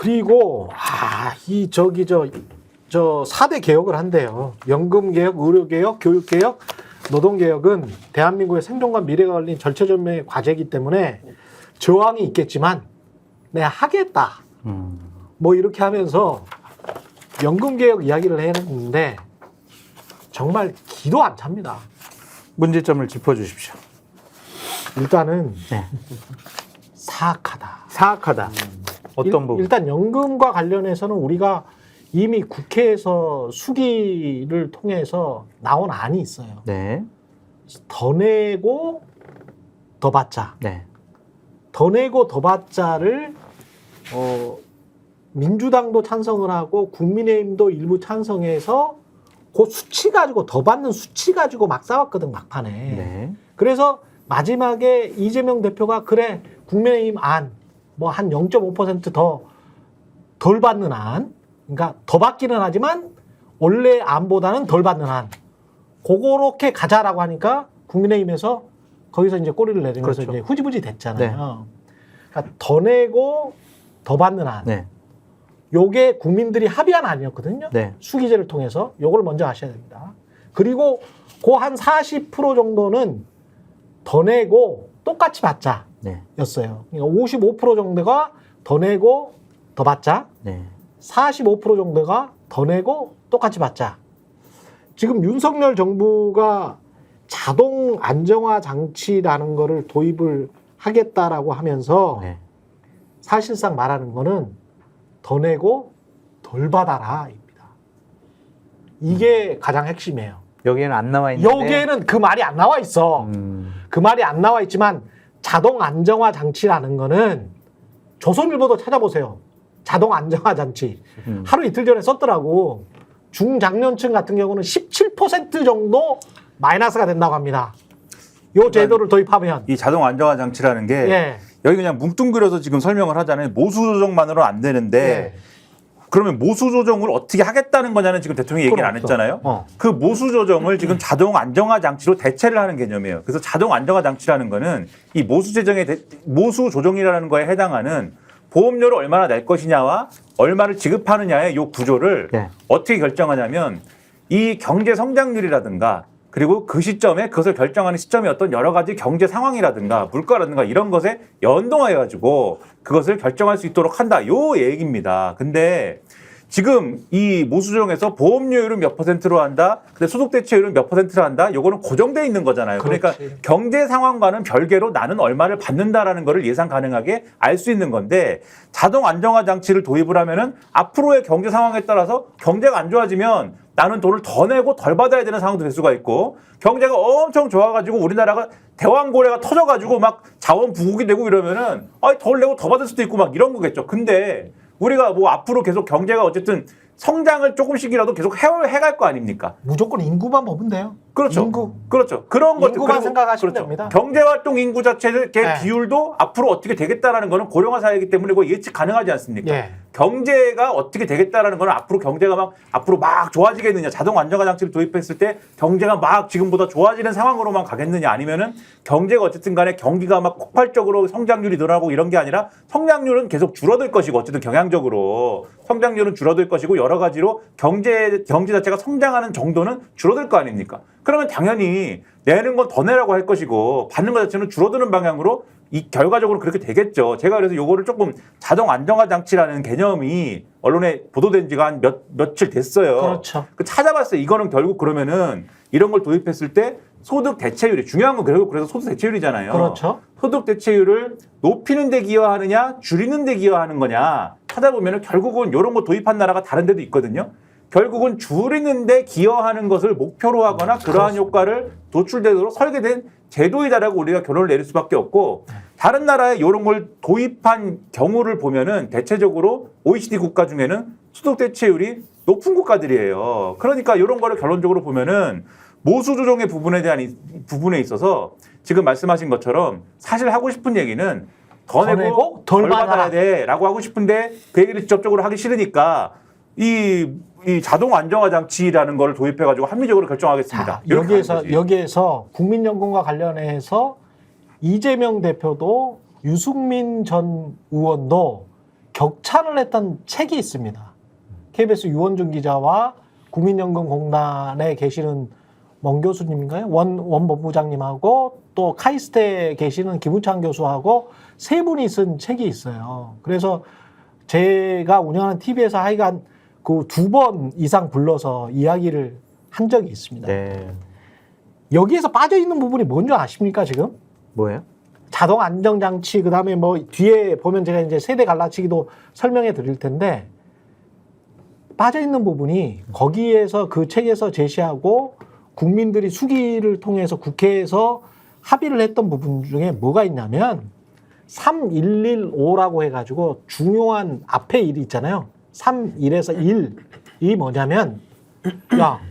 그리고 이 저 4대 개혁을 한대요. 연금 개혁, 의료 개혁, 교육 개혁, 노동 개혁은 대한민국의 생존과 미래가 걸린 절체절명의 과제이기 때문에 저항이 있겠지만 내가 하겠다. 뭐 이렇게 하면서 연금 개혁 이야기를 했는데 정말 기도 안 찹니다. 문제점을 짚어주십시오. 일단은 네. 사악하다. 사악하다. 어떤 부분? 일단 연금과 관련해서는 우리가 이미 국회에서 수기를 통해서 나온 안이 있어요. 네. 더 내고 더 받자. 네. 더 내고 더 받자를 민주당도 찬성을 하고 국민의힘도 일부 찬성해서 그 수치 가지고 더 받는 수치 가지고 막 싸웠거든 막판에. 네. 그래서 마지막에 이재명 대표가 그래 국민의힘 안 뭐 한 0.5% 더 덜 받는 안, 그러니까 더 받기는 하지만 원래 안보다는 덜 받는 안, 그렇게 가자라고 하니까 국민의힘에서 거기서 이제 꼬리를 내리면서 그렇죠. 이제 후지부지 됐잖아요. 그러니까 더 내고 더 받는 안, 네. 요게 국민들이 합의한 안이었거든요. 네. 수기제를 통해서 요걸 먼저 아셔야 됩니다. 그리고 그 한 40% 정도는 더 내고 똑같이 받자. 네. 였어요. 그러니까 55% 정도가 더 내고 더 받자. 네. 45% 정도가 더 내고 똑같이 받자. 지금 윤석열 정부가 자동 안정화 장치라는 거를 도입을 하겠다라고 하면서 네. 사실상 말하는 거는 더 내고 덜 받아라입니다. 이게 가장 핵심이에요. 여기에는 안 나와 있는데. 여기에는 그 말이 안 나와 있어. 그 말이 안 나와 있지만 자동 안정화 장치라는 거는 조선일보도 찾아보세요. 자동 안정화 장치. 하루 이틀 전에 썼더라고. 중장년층 같은 경우는 17% 정도 마이너스가 된다고 합니다. 요 제도를 도입하면. 이 자동 안정화 장치라는 게 예. 여기 그냥 뭉뚱그려서 지금 설명을 하잖아요. 모수 조정만으로 안 되는데 예. 그러면 모수 조정을 어떻게 하겠다는 거냐는 지금 대통령이 얘기를 안 했잖아요. 그 모수 조정을 지금 자동 안정화 장치로 대체를 하는 개념이에요. 그래서 자동 안정화 장치라는 거는 이 모수 조정이라는 거에 해당하는 보험료를 얼마나 낼 것이냐와 얼마를 지급하느냐의 요 구조를 네. 어떻게 결정하냐면 이 경제 성장률이라든가 그리고 그 시점에 그것을 결정하는 시점이 어떤 여러 가지 경제 상황이라든가 물가라든가 이런 것에 연동해 가지고 그것을 결정할 수 있도록 한다. 요 얘기입니다. 근데 지금 이 모수조정에서 보험료율은 몇 %로 한다. 근데 소득대체율은 몇 %로 한다. 요거는 고정돼 있는 거잖아요. 그러니까 그렇지. 경제 경제 상황과는 별개로 나는 얼마를 받는다라는 거를 예상 가능하게 알 수 있는 건데 자동 안정화 장치를 도입을 하면은 앞으로의 경제 상황에 따라서 경제가 안 좋아지면 나는 돈을 더 내고 덜 받아야 되는 상황도 될 수가 있고 경제가 엄청 좋아가지고 우리나라가 대왕고래가 터져가지고 막 자원 부국이 되고 이러면은 덜 내고 더 받을 수도 있고 막 이런 거겠죠. 근데 우리가 뭐 앞으로 계속 경제가 어쨌든 성장을 조금씩이라도 계속 해갈 거 아닙니까? 무조건 인구만 보면 돼요. 그렇죠. 인구. 그렇죠. 그런 것들. 인구만 그리고 생각하시면 그렇죠. 됩니다. 경제활동 인구 자체의 네. 비율도 앞으로 어떻게 되겠다라는 거는 고령화 사회이기 때문에 그거 예측 가능하지 않습니까? 예. 경제가 어떻게 되겠다라는 거는 앞으로 경제가 앞으로 막 좋아지겠느냐. 자동 안정화 장치를 도입했을 때 경제가 막 지금보다 좋아지는 상황으로만 가겠느냐. 아니면은 경제가 어쨌든 간에 경기가 막 폭발적으로 성장률이 늘어나고 이런 게 아니라 성장률은 계속 줄어들 것이고 어쨌든 경향적으로 성장률은 줄어들 것이고 여러 가지로 경제 자체가 성장하는 정도는 줄어들 거 아닙니까? 그러면 당연히 내는 건 더 내라고 할 것이고 받는 것 자체는 줄어드는 방향으로 이 결과적으로 그렇게 되겠죠. 제가 그래서 요거를 조금 자동 안정화 장치라는 개념이 언론에 보도된 지가 한 며칠 됐어요. 그렇죠. 찾아봤어요. 이거는 결국 그러면은 이런 걸 도입했을 때 소득 대체율이 중요한 건 결국 그래서 소득 대체율이잖아요. 그렇죠. 소득 대체율을 높이는 데 기여하느냐 줄이는 데 기여하는 거냐 찾아보면은 결국은 이런 거 도입한 나라가 다른 데도 있거든요. 결국은 줄이는 데 기여하는 것을 목표로 하거나 그러한 효과를 도출되도록 설계된 제도이다라고 우리가 결론을 내릴 수밖에 없고 다른 나라에 이런 걸 도입한 경우를 보면은 대체적으로 OECD 국가 중에는 소득 대체율이 높은 국가들이에요. 그러니까 이런 거를 결론적으로 보면은 모수 조정의 부분에 있어서 지금 말씀하신 것처럼 사실 하고 싶은 얘기는 더 내고 덜 받아야 돼라고 하고 싶은데 그 얘기를 직접적으로 하기 싫으니까 이 자동 안정화 장치라는 걸 도입해가지고 합리적으로 결정하겠습니다. 자, 여기에서 국민연금과 관련해서 이재명 대표도 유승민 전 의원도 격찬을 했던 책이 있습니다. KBS 유원준 기자와 국민연금공단에 계시는 멍 교수님인가요? 원 본부장님하고 또 카이스트에 계시는 김우창 교수하고 세 분이 쓴 책이 있어요. 그래서 제가 운영하는 TV에서 하여간 그 2번 이상 불러서 이야기를 한 적이 있습니다. 네. 여기에서 빠져 있는 부분이 뭔지 아십니까, 지금? 뭐예요? 자동 안정장치, 그 다음에 뭐 뒤에 보면 제가 이제 세대 갈라치기도 설명해 드릴 텐데, 빠져 있는 부분이 거기에서 그 책에서 제시하고 국민들이 수기를 통해서 국회에서 합의를 했던 부분 중에 뭐가 있냐면 3115라고 해가지고 중요한 앞에 일이 있잖아요. 31에서 1이 뭐냐면 야,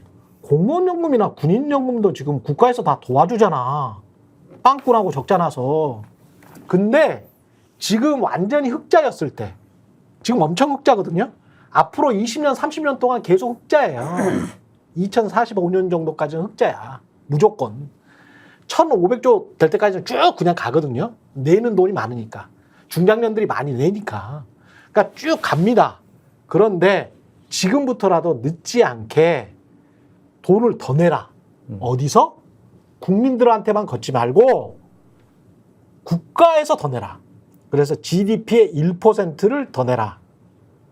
공무원연금이나 군인연금도 지금 국가에서 다 도와주잖아. 빵꾸나고 적자 나서. 근데 지금 완전히 흑자였을 때, 지금 엄청 흑자거든요. 앞으로 20년, 30년 동안 계속 흑자예요. 2045년 정도까지는 흑자야. 무조건. 1,500조 될 때까지는 쭉 그냥 가거든요. 내는 돈이 많으니까. 중장년들이 많이 내니까. 그러니까 쭉 갑니다. 그런데 지금부터라도 늦지 않게 돈을 더 내라. 어디서? 국민들한테만 걷지 말고 국가에서 더 내라. 그래서 GDP의 1%를 더 내라.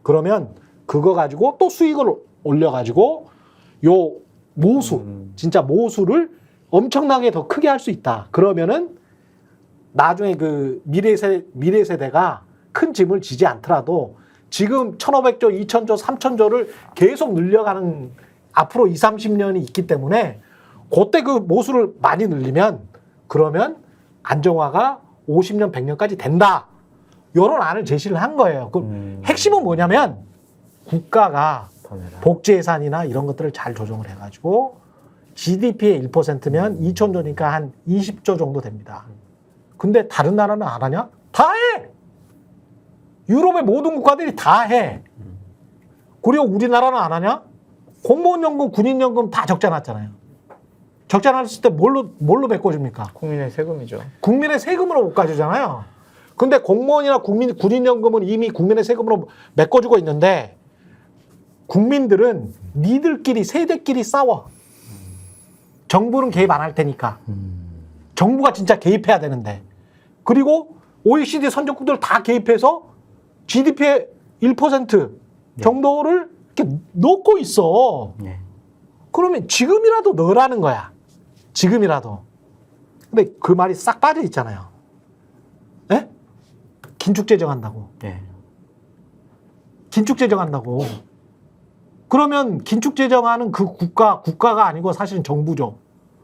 그러면 그거 가지고 또 수익을 올려가지고 요 모수, 진짜 모수를 엄청나게 더 크게 할 수 있다. 그러면은 나중에 그 미래 세대가 큰 짐을 지지 않더라도 지금 1,500조, 2,000조, 3,000조를 계속 늘려가는 앞으로 20, 30년이 있기 때문에 그때 그 모수를 많이 늘리면 그러면 안정화가 50년, 100년까지 된다. 이런 안을 제시를 한 거예요. 그 핵심은 뭐냐면 국가가 복지 예산이나 이런 것들을 잘 조정을 해가지고 GDP의 1%면 2,000조니까 한 20조 정도 됩니다. 근데 다른 나라는 안 하냐? 다 해! 유럽의 모든 국가들이 다 해. 그리고 우리나라는 안 하냐? 공무원연금, 군인연금 다 적자 났잖아요. 적자 났을 때 뭘로 메꿔줍니까? 국민의 세금이죠. 국민의 세금으로 못 가주잖아요. 근데 공무원이나 군인연금은 이미 국민의 세금으로 메꿔주고 있는데 국민들은 니들끼리 세대끼리 싸워. 정부는 개입 안 할 테니까. 정부가 진짜 개입해야 되는데. 그리고 OECD 선진국들 다 개입해서 GDP의 1% 정도를 이렇게 넣고 있어. 네. 그러면 지금이라도 넣으라는 거야. 지금이라도. 근데 그 말이 싹 빠져 있잖아요. 예? 긴축재정 한다고. 네. 긴축재정 한다고. 그러면 긴축재정하는 그 국가가 아니고 사실은 정부죠.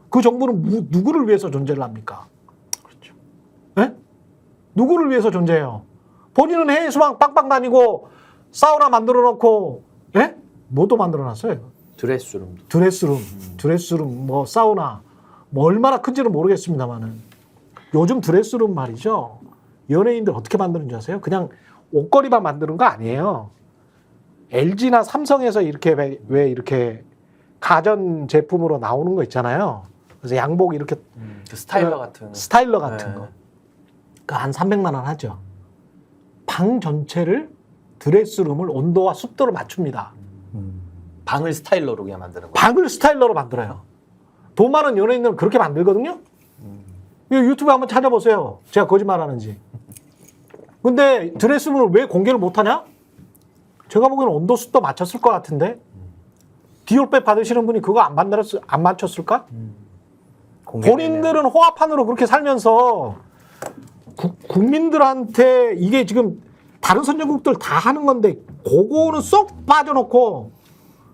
그 정부는 누구를 위해서 존재를 합니까? 그렇죠. 예? 누구를 위해서 존재해요? 본인은 해외 수방 빵빵 다니고 사우나 만들어 놓고, 예? 뭐도 만들어 놨어요? 드레스룸, 뭐 사우나, 뭐 얼마나 큰지는 모르겠습니다만은 요즘 드레스룸 말이죠. 연예인들 어떻게 만드는지 아세요? 그냥 옷걸이만 만드는 거 아니에요. LG나 삼성에서 이렇게 왜 이렇게 가전 제품으로 나오는 거 있잖아요. 그래서 양복 이렇게 그 스타일러 같은 스타일러 같은 네. 거. 그러니까 한 300만 원 하죠. 방 전체를 드레스룸을 온도와 습도를 맞춥니다. 방을 스타일러로 그냥 만드는 거예요. 방을 스타일러로 만들어요. 돈 많은 연예인들은 그렇게 만들거든요. 이거 유튜브에 한번 찾아보세요. 제가 거짓말하는지. 근데 드레스룸을 왜 공개를 못하냐? 제가 보기에는 온도 습도 맞췄을 것 같은데 디올백 받으시는 분이 그거 안 맞췄을까? 본인들은 호화판으로 그렇게 살면서 국민들한테 이게 지금 다른 선진국들 다 하는 건데 그거는 쏙 빠져놓고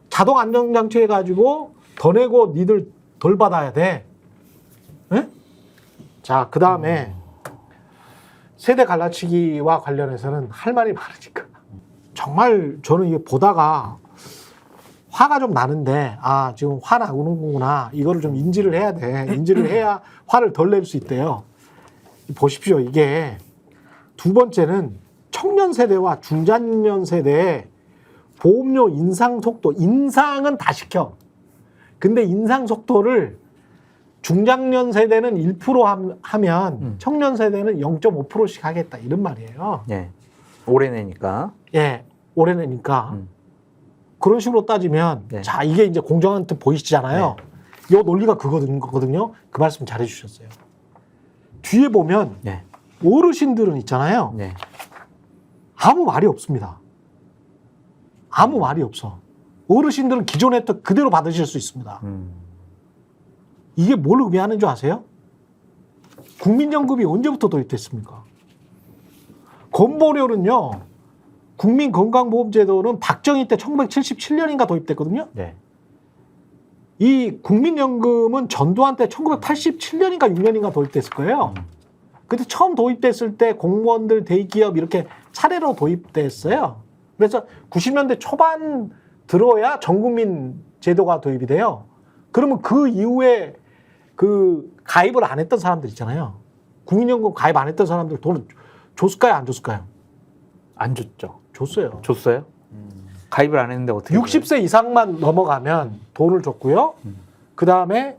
자동 안정장치 해가지고 더 내고 니들 덜 받아야 돼. 네? 자, 그 다음에 세대 갈라치기와 관련해서는 할 말이 많으니까 정말 저는 이게 보다가 화가 좀 나는데 아 지금 화 나오는구나 이거를 좀 인지를 해야 돼. 인지를 해야 화를 덜 낼 수 있대요. 보십시오. 이게 두 번째는 청년 세대와 중장년 세대의 보험료 인상 속도, 인상은 다 시켜. 근데 인상 속도를 중장년 세대는 1% 하면 청년 세대는 0.5%씩 하겠다 이런 말이에요. 네. 올해 내니까. 예, 올해 내니까. 그런 식으로 따지면 네. 자, 이게 이제 공정한테 보이시잖아요. 이 논리가 그거거든요. 그 말씀 잘해 주셨어요. 뒤에 보면 네. 어르신들은 있잖아요. 네. 아무 말이 없습니다. 아무 말이 없어. 어르신들은 기존 혜택 그대로 받으실 수 있습니다. 이게 뭘 의미하는 줄 아세요? 국민연금이 언제부터 도입됐습니까? 건보료는요, 국민건강보험제도는 박정희 때 1977년인가 도입됐거든요. 네. 이 국민연금은 전두환 때 1987년인가 6년인가 도입됐을 거예요. 그때 처음 도입됐을 때 공무원들, 대기업 이렇게 차례로 도입됐어요. 그래서 90년대 초반 들어야 전국민 제도가 도입이 돼요. 그러면 그 이후에 그 가입을 안 했던 사람들 있잖아요. 국민연금 가입 안 했던 사람들 돈을 줬을까요? 안 줬을까요? 안 줬죠. 줬어요. 줬어요? 가입을 안 했는데 어떻게? 60세 이상만 넘어가면 돈을 줬고요. 그 다음에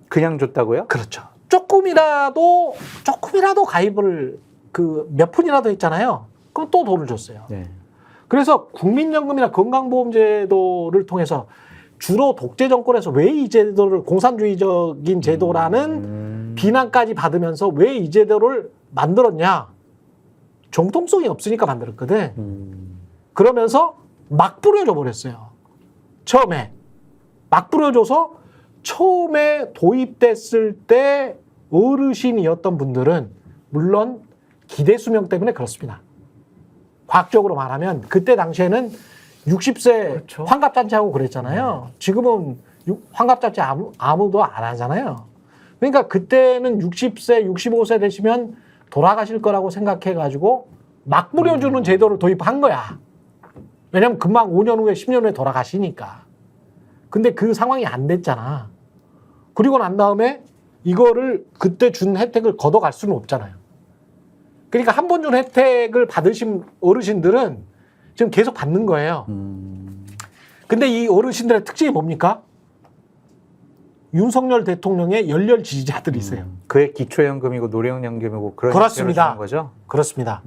그냥 줬다고요? 그렇죠. 조금이라도 가입을 그 몇 푼이라도 했잖아요. 그럼 또 돈을 줬어요. 네. 그래서 국민연금이나 건강보험제도를 통해서 주로 독재 정권에서 왜 이 제도를 공산주의적인 제도라는 비난까지 받으면서 왜 이 제도를 만들었냐? 정통성이 없으니까 만들었거든. 그러면서 막 뿌려줘 버렸어요. 처음에 막 뿌려줘서 처음에 도입됐을 때 어르신이었던 분들은 물론 기대 수명 때문에 그렇습니다. 과학적으로 말하면 그때 당시에는 60세 그렇죠. 환갑잔치하고 그랬잖아요. 지금은 환갑잔치 아무도 안 하잖아요. 그러니까 그때는 60세, 65세 되시면 돌아가실 거라고 생각해가지고 막 뿌려주는 제도를 도입한 거야. 왜냐면 금방 5년 후에 10년 후에 돌아가시니까. 근데 그 상황이 안 됐잖아. 그리고 난 다음에 이거를 그때 준 혜택을 걷어갈 수는 없잖아요. 그러니까 한 번 준 혜택을 받으신 어르신들은 지금 계속 받는 거예요. 근데 이 어르신들의 특징이 뭡니까? 윤석열 대통령의 열렬 지지자들이세요. 그게 기초연금이고 노령연금이고 그런 그렇습니다. 형태로 주는 거죠? 그렇습니다.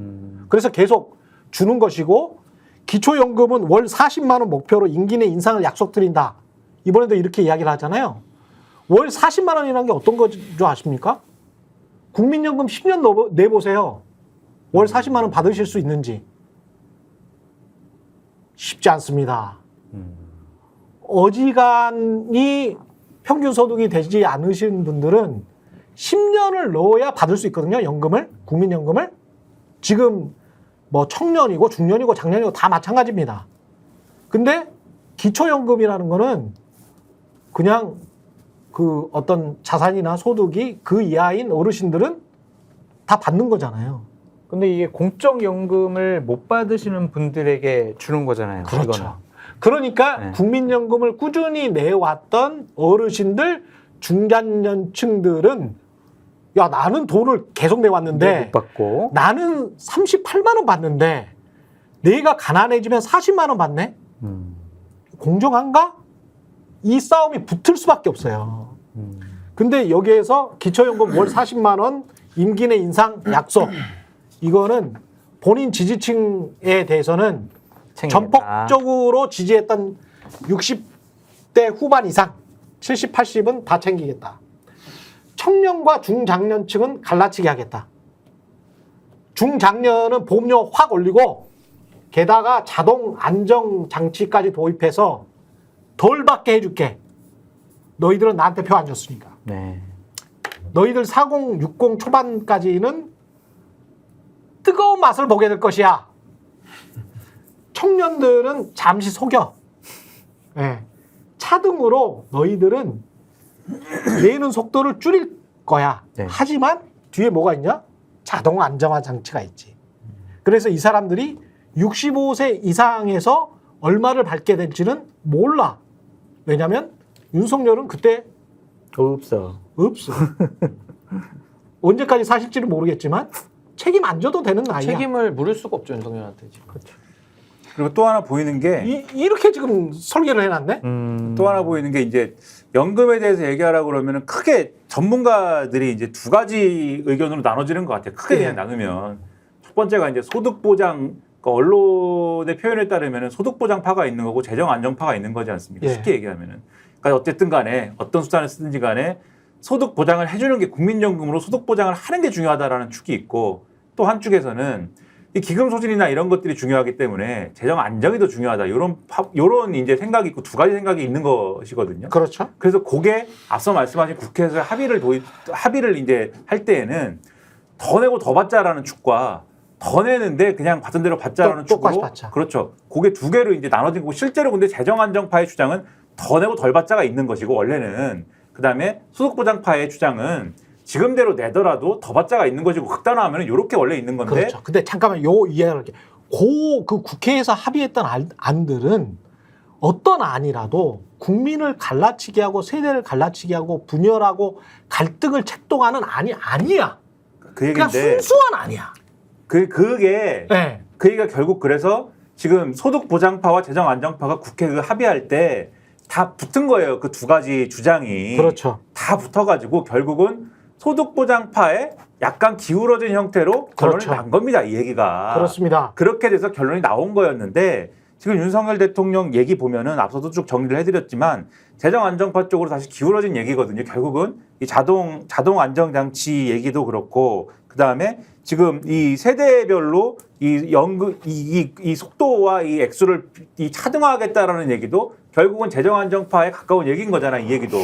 그래서 계속 주는 것이고 기초연금은 월 40만 원 목표로 임기 내 인상을 약속드린다. 이번에도 이렇게 이야기를 하잖아요. 월 40만 원이라는 게 어떤 거줄 아십니까? 국민연금 10년 내보세요. 월 40만 원 받으실 수 있는지. 쉽지 않습니다. 어지간히 평균 소득이 되지 않으신 분들은 10년을 넣어야 받을 수 있거든요. 연금을, 국민연금을. 지금 뭐 청년이고 중년이고 장년이고 다 마찬가지입니다. 근데 기초연금이라는 거는 그냥 그 어떤 자산이나 소득이 그 이하인 어르신들은 다 받는 거잖아요. 근데 이게 공적연금을 못 받으시는 분들에게 주는 거잖아요. 그렇죠. 이거는. 그러니까 네. 국민연금을 꾸준히 내왔던 어르신들, 중장년층들은 야, 나는 돈을 계속 내왔는데 못 받고. 나는 38만 원 받는데 내가 가난해지면 40만 원 받네? 공정한가? 이 싸움이 붙을 수밖에 없어요. 근데 여기에서 기초연금 월 40만 원 임기 내 인상 약속. 이거는 본인 지지층에 대해서는 챙기겠다. 전폭적으로 지지했던 60대 후반 이상, 70, 80은 다 챙기겠다. 청년과 중장년층은 갈라치기 하겠다. 중장년은 보험료 확 올리고 게다가 자동 안정 장치까지 도입해서 덜 받게 해줄게. 너희들은 나한테 표 안 줬으니까. 네. 너희들 40, 60 초반까지는 뜨거운 맛을 보게 될 것이야. 청년들은 잠시 속여. 네. 차등으로 너희들은 내는 속도를 줄일 거야. 네. 하지만 뒤에 뭐가 있냐? 자동 안정화 장치가 있지. 그래서 이 사람들이 65세 이상에서 얼마를 받게 될지는 몰라. 왜냐면 윤석열은 그때 없어. 없어. 언제까지 사실지는 모르겠지만 책임 안 져도 되는 나이야. 책임을 물을 수가 없죠, 윤석열한테 지금. 그렇죠. 그리고 또 하나 보이는 게 이렇게 지금 설계를 해놨네. 또 하나 보이는 게 이제 연금에 대해서 얘기하라고 그러면은 크게 전문가들이 이제 두 가지 의견으로 나눠지는 것 같아요. 크게 네. 그냥 나누면 첫 번째가 이제 소득 보장, 그러니까 언론의 표현에 따르면 소득 보장파가 있는 거고 재정 안정파가 있는 거지 않습니까? 예. 쉽게 얘기하면은. 그러니까 어쨌든 간에 어떤 수단을 쓰든지 간에 소득 보장을 해주는 게 국민연금으로 소득 보장을 하는 게 중요하다라는 축이 있고, 또 한축에서는 이 기금 소진이나 이런 것들이 중요하기 때문에 재정 안정이 더 중요하다. 이런 이제 생각이 있고 두 가지 생각이 있는 것이거든요. 그렇죠. 그래서 그게 앞서 말씀하신 국회에서 합의를 이제 할 때에는 더 내고 더 받자라는 축과 더 내는데 그냥 받은 대로 받자라는 똑같이 축으로, 받자. 그렇죠. 그게 두 개로 이제 나눠진 거고, 실제로 근데 재정 안정파의 주장은 더 내고 덜 받자가 있는 것이고, 원래는 그다음에 소득 보장파의 주장은 지금대로 내더라도 더 받자가 있는 것이고, 극단화하면 이렇게 원래 있는 건데. 그렇죠. 근데 잠깐만 요 이해를 할게. 그 국회에서 합의했던 안들은 어떤 안이라도 국민을 갈라치게 하고 세대를 갈라치게 하고 분열하고 갈등을 책동하는 안이 아니야. 그 그냥 얘기인데 순수한 안이야. 그게 네. 그 얘기가 결국 그래서 지금 소득 보장파와 재정 안정파가 국회 그 합의할 때 다 붙은 거예요. 그 두 가지 주장이. 그렇죠. 다 붙어가지고 결국은 소득 보장파에 약간 기울어진 형태로 결론이 그렇죠. 난 겁니다. 이 얘기가. 그렇습니다. 그렇게 돼서 결론이 나온 거였는데, 지금 윤석열 대통령 얘기 보면은 앞서도 쭉 정리를 해드렸지만 재정 안정파 쪽으로 다시 기울어진 얘기거든요. 결국은 이 자동 안정 장치 얘기도 그렇고, 그 다음에 지금 이 세대별로 이 연금 이 속도와 이 액수를 이 차등화하겠다라는 얘기도 결국은 재정 안정파에 가까운 얘기인 거잖아. 이 얘기도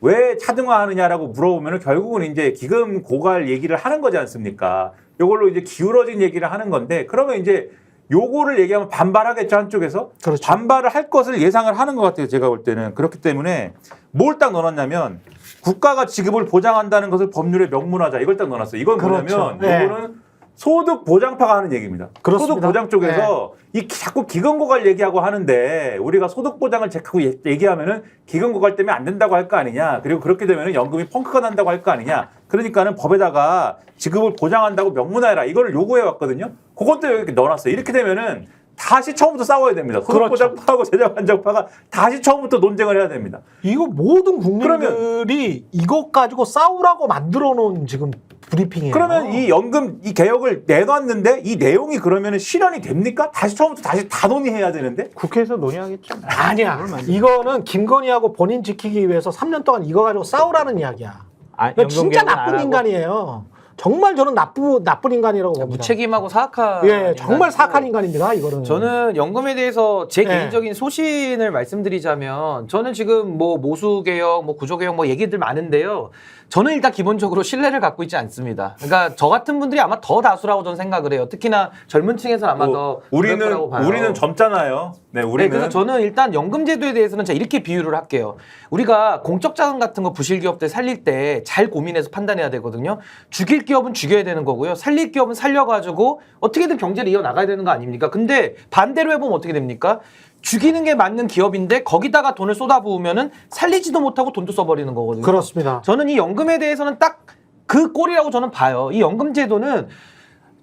왜 차등화하느냐라고 물어보면은 결국은 이제 기금 고갈 얘기를 하는 거지 않습니까? 요걸로 이제 기울어진 얘기를 하는 건데, 그러면 이제 요거를 얘기하면 반발하겠죠, 한쪽에서. 그렇죠. 반발을 할 것을 예상을 하는 것 같아요, 제가 볼 때는. 그렇기 때문에 뭘 딱 넣어놨냐면 국가가 지급을 보장한다는 것을 법률에 명문화자, 이걸 딱 넣어놨어요. 이건 그렇죠. 뭐냐면 네. 요거는 소득 보장파가 하는 얘기입니다. 그렇습니다. 소득 보장 쪽에서 이 자꾸 기금 고갈 얘기하고 하는데, 우리가 소득 보장을 자꾸 얘기하면은 기금 고갈 때문에 안 된다고 할 거 아니냐. 그리고 그렇게 되면은 연금이 펑크가 난다고 할 거 아니냐. 그러니까는 법에다가 지급을 보장한다고 명문화해라. 이거를 요구해 왔거든요. 그것도 이렇게 넣어놨어요. 이렇게 되면은 다시 처음부터 싸워야 됩니다. 소득 그렇죠. 보장파하고 재정 안정파가 다시 처음부터 논쟁을 해야 됩니다. 이거 모든 국민들이 이것 가지고 싸우라고 만들어 놓은 지금 브리핑이에요. 그러면 이 연금 이 개혁을 내놨는데 이 내용이 그러면 실현이 됩니까? 다시 처음부터 다시 다 논의해야 되는데? 국회에서 논의하겠죠. 아니야. 이거는 김건희하고 본인 지키기 위해서 3년 동안 이거 가지고 싸우라는 이야기야. 이거 진짜 나쁜 인간이에요. 정말 저는 나쁜 인간이라고 봅니다. 무책임하고 사악한. 예, 정말 인간이고. 사악한 인간입니다. 이거는. 저는 연금에 대해서 제 네. 개인적인 소신을 말씀드리자면, 저는 지금 뭐 모수개혁, 뭐 구조개혁 뭐 얘기들 많은데요. 저는 일단 기본적으로 신뢰를 갖고 있지 않습니다. 그러니까 저 같은 분들이 아마 더 다수라고 저는 생각을 해요. 특히나 젊은 층에서는 아마 더 그럴 거라고 봐요. 우리는 젊잖아요. 네, 네, 우리는 그래서 저는 일단 연금제도에 대해서는 제가 이렇게 비유를 할게요. 우리가 공적 자금 같은 거 부실 기업들 살릴 때 잘 고민해서 판단해야 되거든요. 죽일 기업은 죽여야 되는 거고요. 살릴 기업은 살려가지고 어떻게든 경제를 이어나가야 되는 거 아닙니까? 근데 반대로 해보면 어떻게 됩니까? 죽이는 게 맞는 기업인데 거기다가 돈을 쏟아부으면은 살리지도 못하고 돈도 써버리는 거거든요. 그렇습니다. 저는 이 연금에 대해서는 딱 그 꼴이라고 저는 봐요. 이 연금제도는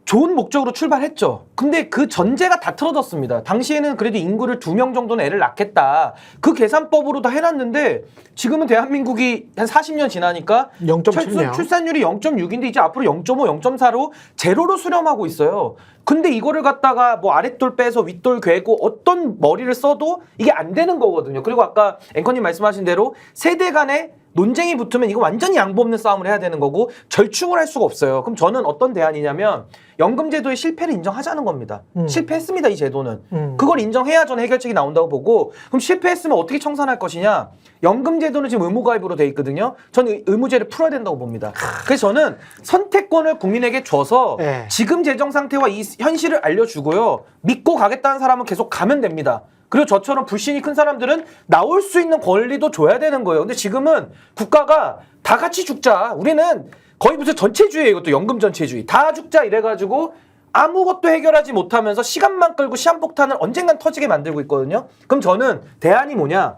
좋은 목적으로 출발했죠. 근데 그 전제가 다 틀어졌습니다. 당시에는 그래도 인구를 2명 정도는 애를 낳겠다. 그 계산법으로 다 해놨는데 지금은 대한민국이 한 40년 지나니까 0.7명. 출산율이 0.6인데 이제 앞으로 0.5, 0.4로 제로로 수렴하고 있어요. 근데 이거를 갖다가 뭐 아랫돌 빼서 윗돌 괴고 어떤 머리를 써도 이게 안 되는 거거든요. 그리고 아까 앵커님 말씀하신 대로 세대 간에 논쟁이 붙으면 이거 완전히 양보 없는 싸움을 해야 되는 거고 절충을 할 수가 없어요. 그럼 저는 어떤 대안이냐면 연금제도의 실패를 인정하자는 겁니다. 실패했습니다, 이 제도는. 그걸 인정해야 저는 해결책이 나온다고 보고, 그럼 실패했으면 어떻게 청산할 것이냐? 연금제도는 지금 의무가입으로 돼 있거든요. 저는 의무제를 풀어야 된다고 봅니다. 그래서 저는 선택권을 국민에게 줘서 네. 지금 재정 상태와 이 현실을 알려주고요. 믿고 가겠다는 사람은 계속 가면 됩니다. 그리고 저처럼 불신이 큰 사람들은 나올 수 있는 권리도 줘야 되는 거예요. 근데 지금은 국가가 다 같이 죽자. 우리는 거의 무슨 전체주의예요. 이것도 연금 전체주의. 다 죽자 이래가지고 아무것도 해결하지 못하면서 시간만 끌고 시한폭탄을 언젠간 터지게 만들고 있거든요. 그럼 저는 대안이 뭐냐?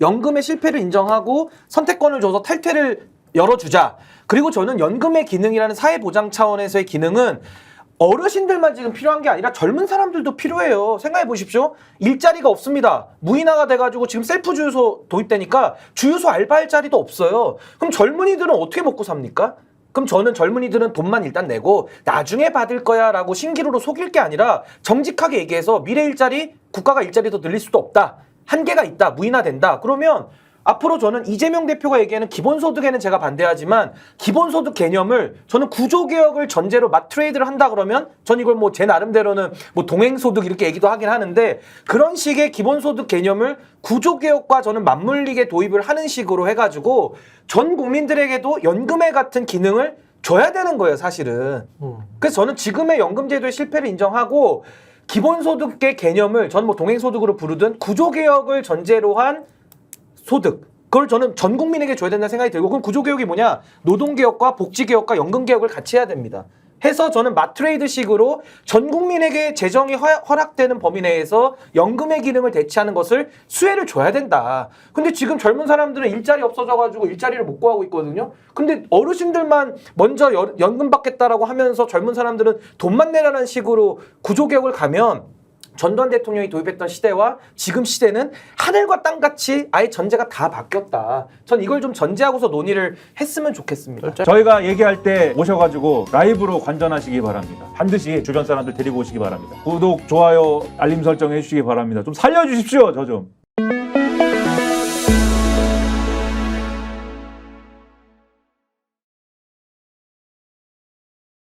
연금의 실패를 인정하고 선택권을 줘서 탈퇴를 열어주자. 그리고 저는 연금의 기능이라는 사회보장 차원에서의 기능은 어르신들만 지금 필요한 게 아니라 젊은 사람들도 필요해요. 생각해 보십시오. 일자리가 없습니다. 무인화가 돼가지고 지금 셀프 주유소 도입되니까 주유소 알바할 자리도 없어요. 그럼 젊은이들은 어떻게 먹고 삽니까? 그럼 저는 젊은이들은 돈만 일단 내고 나중에 받을 거야 라고 신기루로 속일 게 아니라 정직하게 얘기해서 미래 일자리, 국가가 일자리 더 늘릴 수도 없다. 한계가 있다. 무인화된다. 그러면 앞으로 저는 이재명 대표가 얘기하는 기본소득에는 제가 반대하지만 기본소득 개념을 저는 구조개혁을 전제로 맞트레이드를 한다 그러면 전 이걸 뭐 제 나름대로는 뭐 동행소득 이렇게 얘기도 하긴 하는데 그런 식의 기본소득 개념을 구조개혁과 저는 맞물리게 도입을 하는 식으로 해가지고 전 국민들에게도 연금에 같은 기능을 줘야 되는 거예요 사실은. 그래서 저는 지금의 연금제도의 실패를 인정하고 기본소득의 개념을 저는 뭐 동행소득으로 부르든 구조개혁을 전제로 한 소득 그걸 저는 전 국민에게 줘야 된다는 생각이 들고 그럼 구조개혁이 뭐냐 노동개혁과 복지개혁과 연금개혁을 같이 해야 됩니다. 해서 저는 맞트레이드식으로 전 국민에게 재정이 허락되는 범위 내에서 연금의 기능을 대체하는 것을 수혜를 줘야 된다. 근데 지금 젊은 사람들은 일자리 없어져가지고 일자리를 못 구하고 있거든요. 근데 어르신들만 먼저 연금 받겠다라고 하면서 젊은 사람들은 돈만 내라는 식으로 구조개혁을 가면 전두환 대통령이 도입했던 시대와 지금 시대는 하늘과 땅같이 아예 전제가 다 바뀌었다. 전 이걸 좀 전제하고서 논의를 했으면 좋겠습니다. 저희가 얘기할 때 오셔가지고 라이브로 관전하시기 바랍니다. 반드시 주변 사람들 데리고 오시기 바랍니다. 구독, 좋아요, 알림 설정 해주시기 바랍니다. 좀 살려주십시오, 저 좀.